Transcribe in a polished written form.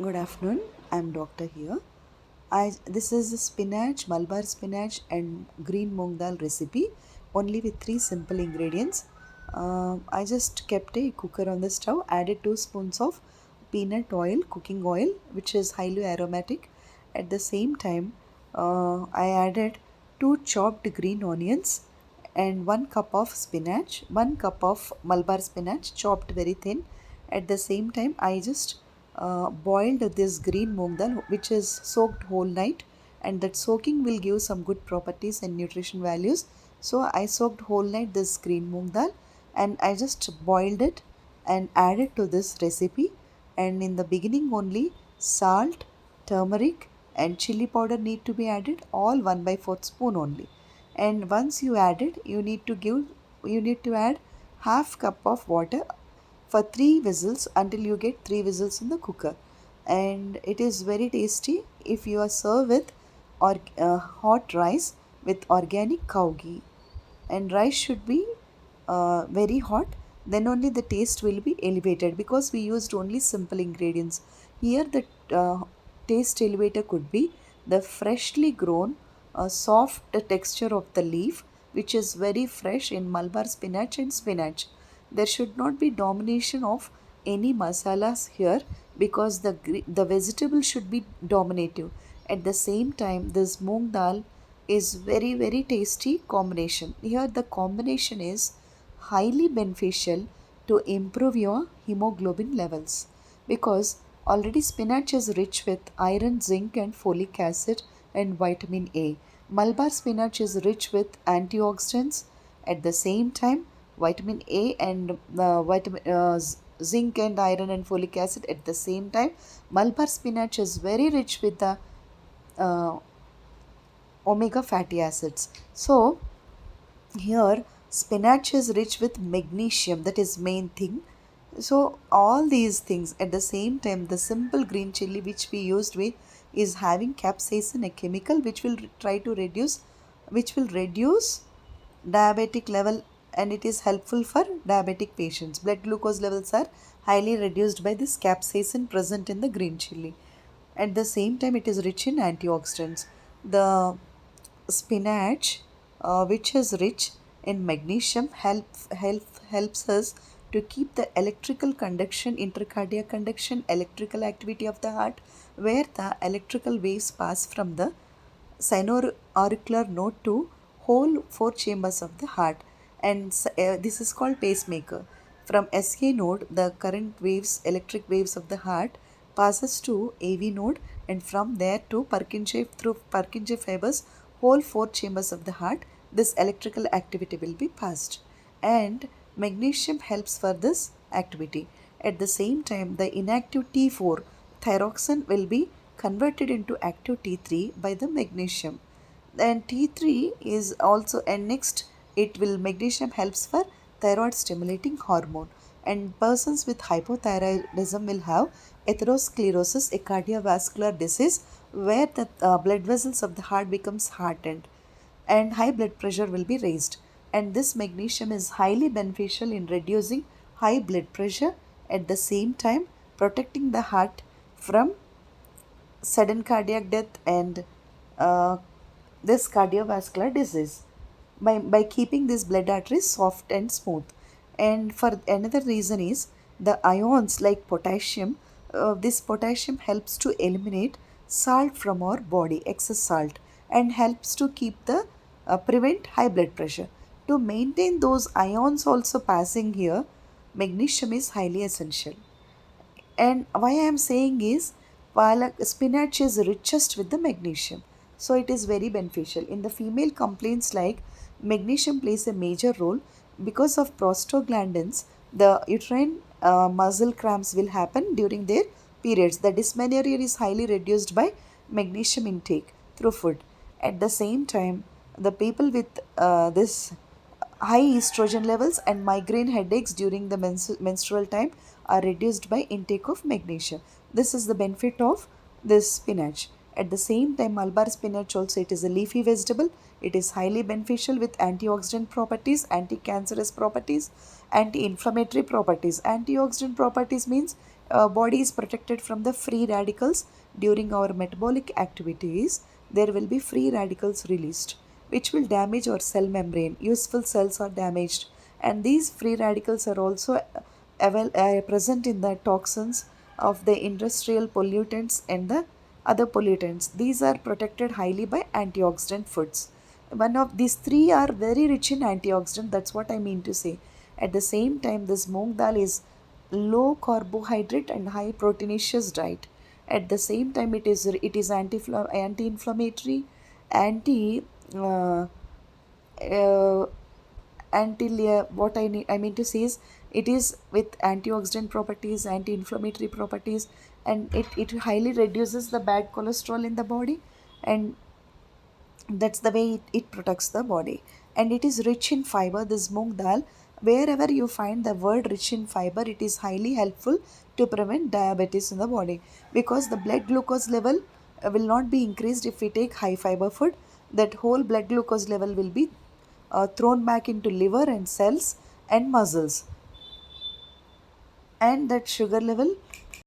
Good afternoon. I'm Doctor here. This is a spinach, Malabar spinach, and green moong dal recipe, only with three simple ingredients. I just kept a cooker on the stove, added 2 spoons of peanut oil, cooking oil, which is highly aromatic. At the same time, I added two chopped green onions and 1 cup of spinach, 1 cup of Malabar spinach, chopped very thin. At the same time, I just boiled this green moong dal, which is soaked whole night, and that soaking will give some good properties and nutrition values. So I soaked whole night this green moong dal, and I just boiled it and added to this recipe. And in the beginning only, salt, turmeric, and chili powder need to be added, all 1/4 spoon only. And once you add it, you need to add half cup of water for 3 whistles until you get 3 whistles in the cooker. And it is very tasty if you are served with hot rice with organic cow ghee. And rice should be very hot, then only the taste will be elevated, because we used only simple ingredients. Here the taste elevator could be the freshly grown soft texture of the leaf, which is very fresh in Malabar spinach and spinach. There should not be domination of any masalas here, because the vegetable should be dominative. At the same time, this moong dal is very tasty combination. Here the combination is highly beneficial to improve your hemoglobin levels, because already spinach is rich with iron, zinc, and folic acid and vitamin A. Malabar spinach is rich with antioxidants. At the same time, vitamin A and zinc and iron and folic acid. At the same time, Malabar spinach is very rich with the uh, omega fatty acids. So here spinach is rich with magnesium, that is main thing. So all these things, at the same time, the simple green chili which we used with is having capsaicin, a chemical which will try to reduce, which will reduce diabetic level, and it is helpful for diabetic patients. Blood glucose levels are highly reduced by this capsaicin present in the green chili. At the same time, it is rich in antioxidants. The spinach, which is rich in magnesium, helps us to keep the electrical conduction, intercardiac conduction, electrical activity of the heart, where the electrical waves pass from the auricular node to whole 4 chambers of the heart. And this is called pacemaker. From SK node, the current waves, electric waves of the heart, passes to AV node, and from there to Purkinje, through Purkinje fibers, whole 4 chambers of the heart, this electrical activity will be passed. And magnesium helps for this activity. At the same time, the inactive T4 thyroxine will be converted into active T3 by the magnesium. And T3 is also, and next it will, magnesium helps for thyroid stimulating hormone. And persons with hypothyroidism will have atherosclerosis, a cardiovascular disease where the blood vessels of the heart becomes hardened, and high blood pressure will be raised. And this magnesium is highly beneficial in reducing high blood pressure, at the same time protecting the heart from sudden cardiac death and uh, this cardiovascular disease, by keeping these blood arteries soft and smooth. And for another reason is the ions like potassium. This potassium helps to eliminate salt from our body, excess salt, and helps to keep the prevent high blood pressure. To maintain those ions also passing here, magnesium is highly essential. And why I am saying is, while spinach is richest with the magnesium, so it is very beneficial. In the female complaints like magnesium plays a major role because of prostaglandins, the uterine muscle cramps will happen during their periods. The dysmenorrhea is highly reduced by magnesium intake through food. At the same time, the people with this high estrogen levels and migraine headaches during the menstrual time are reduced by intake of magnesium. This is the benefit of this spinach. At the same time, Malabar spinach also, it is a leafy vegetable. It is highly beneficial with antioxidant properties, anti-cancerous properties, anti-inflammatory properties. Antioxidant properties means body is protected from the free radicals. During our metabolic activities, there will be free radicals released which will damage our cell membrane. Useful cells are damaged, and these free radicals are also present in the toxins of the industrial pollutants and the other pollutants. These are protected highly by antioxidant foods. One of these three are very rich in antioxidant, that's what I mean to say. At the same time, this moong dal is low carbohydrate and high proteinaceous diet. At the same time, it is anti-inflammatory, anti uh, uh, what I mean to say is, it is with antioxidant properties, anti-inflammatory properties, and it highly reduces the bad cholesterol in the body, and that's the way it protects the body. And it is rich in fiber, this moong dal. Wherever you find the word rich in fiber, it is highly helpful to prevent diabetes in the body, because the blood glucose level will not be increased if we take high fiber food. That whole blood glucose level will be thrown back into liver and cells and muscles, and that sugar level